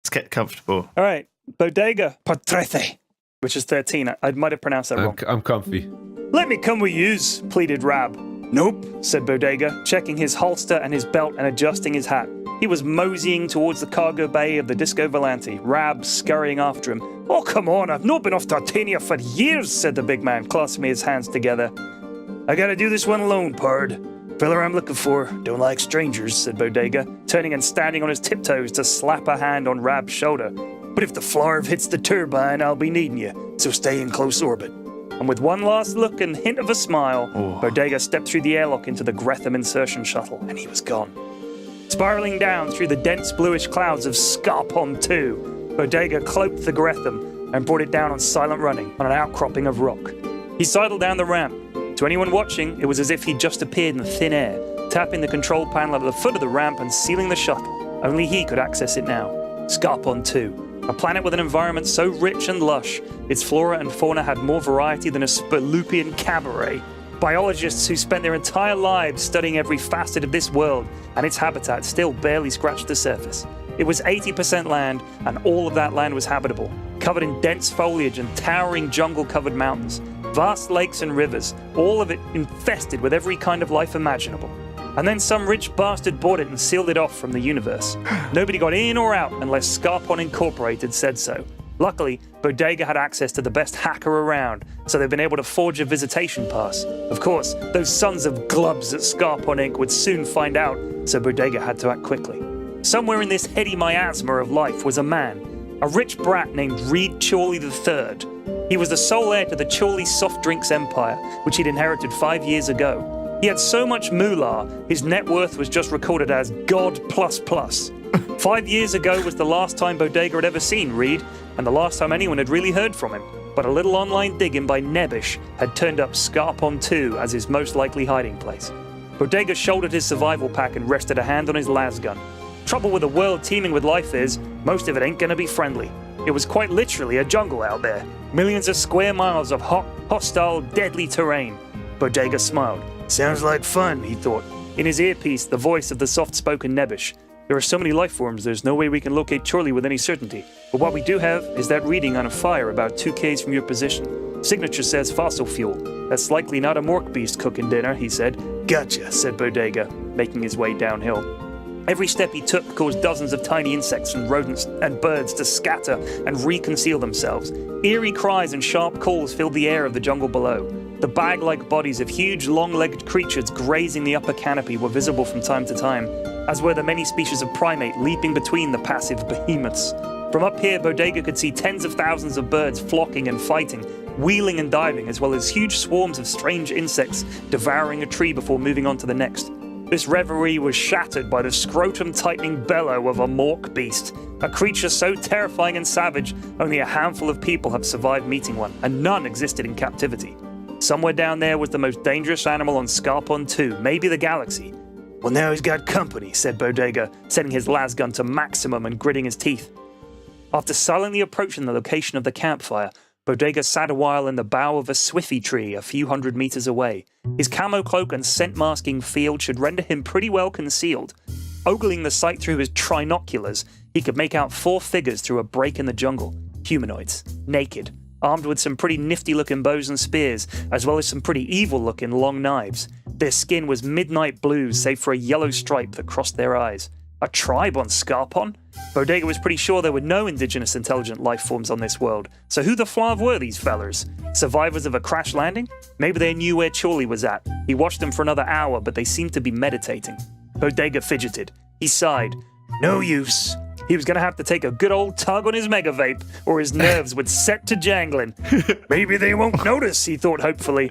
Let's get comfortable. All right, Bodega per Trece, which is 13. I might have pronounced that wrong. I'm comfy. Let me come with yous, pleaded Rab. Nope, said Bodega, checking his holster and his belt and adjusting his hat. He was moseying towards the cargo bay of the Disco Volante, Rab scurrying after him. Oh, come on, I've not been off Tartania for years, said the big man, clasping his hands together. I gotta do this one alone, pard. Fella I'm looking for. Don't like strangers, said Bodega, turning and standing on his tiptoes to slap a hand on Rab's shoulder. But if the flarv hits the turbine, I'll be needing you, so stay in close orbit. And with one last look and hint of a smile, Bodega stepped through the airlock into the Gretham insertion shuttle, and he was gone. Spiraling down through the dense bluish clouds of Scarpon 2, Bodega cloaked the Gretham and brought it down on silent running on an outcropping of rock. He sidled down the ramp. To anyone watching, it was as if he'd just appeared in thin air, tapping the control panel at the foot of the ramp and sealing the shuttle. Only he could access it now. Scarpon 2. A planet with an environment so rich and lush, its flora and fauna had more variety than a Spurlupian cabaret. Biologists who spent their entire lives studying every facet of this world and its habitat still barely scratched the surface. It was 80% land, and all of that land was habitable, covered in dense foliage and towering jungle-covered mountains, vast lakes and rivers, all of it infested with every kind of life imaginable. And then some rich bastard bought it and sealed it off from the universe. Nobody got in or out unless Scarpon Incorporated said so. Luckily, Bodega had access to the best hacker around, so they've been able to forge a visitation pass. Of course, those sons of glubs at Scarpon Inc. would soon find out, so Bodega had to act quickly. Somewhere in this heady miasma of life was a man, a rich brat named Reed Chorley III. He was the sole heir to the Chorley soft drinks empire, which he'd inherited 5 years ago. He had so much moolah, his net worth was just recorded as God++. 5 years ago was the last time Bodega had ever seen Reed, and the last time anyone had really heard from him. But a little online digging by Nebbish had turned up Scarpon 2 as his most likely hiding place. Bodega shouldered his survival pack and rested a hand on his las gun. Trouble with a world teeming with life is, most of it ain't gonna be friendly. It was quite literally a jungle out there. Millions of square miles of hot, hostile, deadly terrain. Bodega smiled. Sounds like fun, he thought. In his earpiece, the voice of the soft-spoken Nebbish. There are so many life forms, there's no way we can locate Chorley with any certainty. But what we do have is that reading on a fire about 2 k's from your position. Signature says fossil fuel. That's likely not a mork beast cooking dinner, he said. Gotcha, said Bodega, making his way downhill. Every step he took caused dozens of tiny insects and rodents and birds to scatter and reconceal themselves. Eerie cries and sharp calls filled the air of the jungle below. The bag-like bodies of huge, long-legged creatures grazing the upper canopy were visible from time to time, as were the many species of primate leaping between the passive behemoths. From up here, Bodega could see tens of thousands of birds flocking and fighting, wheeling and diving, as well as huge swarms of strange insects devouring a tree before moving on to the next. This reverie was shattered by the scrotum-tightening bellow of a mork beast, a creature so terrifying and savage only a handful of people have survived meeting one, and none existed in captivity. Somewhere down there was the most dangerous animal on Scarpon 2, maybe the galaxy. Well, now he's got company, said Bodega, setting his lasgun to maximum and gritting his teeth. After silently approaching the location of the campfire, Bodega sat a while in the bough of a swiffy tree a few hundred meters away. His camo cloak and scent-masking field should render him pretty well concealed. Ogling the sight through his trinoculars, he could make out 4 figures through a break in the jungle. Humanoids, naked, armed with some pretty nifty-looking bows and spears, as well as some pretty evil-looking long knives. Their skin was midnight blue, save for a yellow stripe that crossed their eyes. A tribe on Scarpon? Bodega was pretty sure there were no indigenous intelligent life forms on this world, so who the flav were these fellers? Survivors of a crash landing? Maybe they knew where Chorley was at. He watched them for another hour, but they seemed to be meditating. Bodega fidgeted. He sighed. No use. He was going to have to take a good old tug on his mega vape, or his nerves would set to jangling. Maybe they won't notice, he thought hopefully.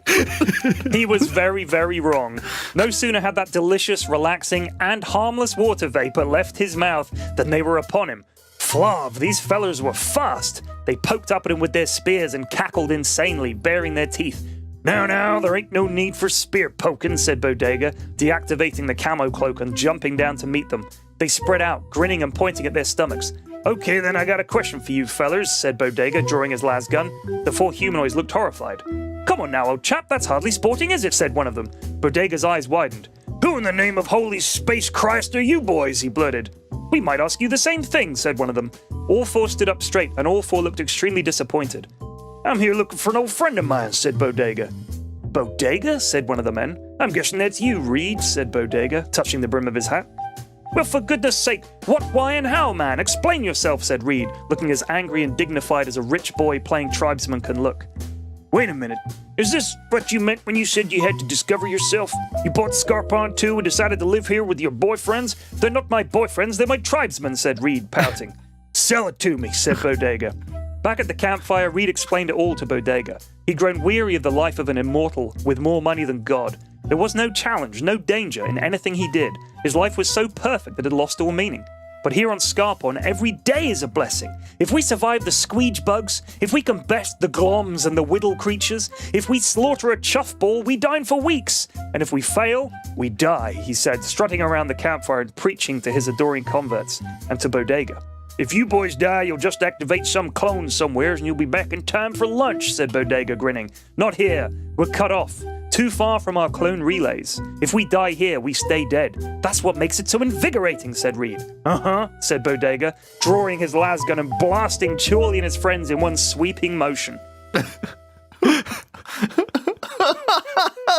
He was very, very wrong. No sooner had that delicious, relaxing, and harmless water vapor left his mouth than they were upon him. Flav, these fellers were fast. They poked up at him with their spears and cackled insanely, baring their teeth. Now, there ain't no need for spear poking, said Bodega, deactivating the camo cloak and jumping down to meet them. They spread out, grinning and pointing at their stomachs. Okay, then I got a question for you fellers, said Bodega, drawing his lasgun. The 4 humanoids looked horrified. Come on now, old chap, that's hardly sporting, is it? Said one of them. Bodega's eyes widened. Who in the name of holy space Christ are you boys? He blurted. We might ask you the same thing, said one of them. All four stood up straight, and all four looked extremely disappointed. I'm here looking for an old friend of mine, said Bodega. Bodega? Said one of the men. I'm guessing that's you, Reed, said Bodega, touching the brim of his hat. Well, for goodness sake, what, why, and how, man? Explain yourself, said Reed, looking as angry and dignified as a rich boy playing tribesman can look. Wait a minute. Is this what you meant when you said you had to discover yourself? You bought Scarpon too and decided to live here with your boyfriends? They're not my boyfriends, they're my tribesmen, said Reed, pouting. Sell it to me, said Bodega. Back at the campfire, Reed explained it all to Bodega. He'd grown weary of the life of an immortal with more money than God. There was no challenge, no danger in anything he did. His life was so perfect that it lost all meaning. But here on Scarpon, every day is a blessing. If we survive the squeege bugs, if we can best the gloms and the whittle creatures, if we slaughter a chuff ball, we dine for weeks. And if we fail, we die, he said, strutting around the campfire and preaching to his adoring converts and to Bodega. If you boys die, you'll just activate some clone somewheres and you'll be back in time for lunch, said Bodega, grinning. Not here. We're cut off. Too far from our clone relays. If we die here, we stay dead. That's what makes it so invigorating, said Reed. Uh-huh, said Bodega, drawing his lasgun and blasting Chorley and his friends in one sweeping motion.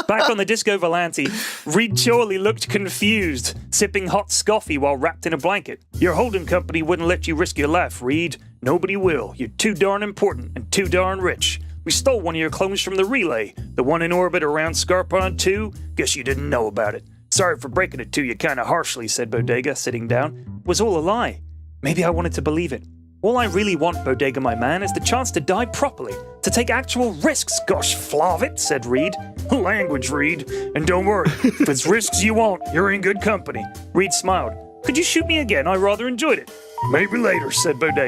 Back on the Disco Volante, Reed Chorley looked confused, sipping hot scoffy while wrapped in a blanket. Your holding company wouldn't let you risk your life, Reed. Nobody will. You're too darn important and too darn rich. We stole one of your clones from the relay, the one in orbit around Scarpon 2. Guess you didn't know about it. Sorry for breaking it to you kinda harshly, said Bodega, sitting down. It was all a lie. Maybe I wanted to believe it. All I really want, Bodega, my man, is the chance to die properly, to take actual risks, gosh flav it, said Reed. Language, Reed. And don't worry, if it's risks you want, you're in good company. Reed smiled. Could you shoot me again? I rather enjoyed it. Maybe later, said Bodega.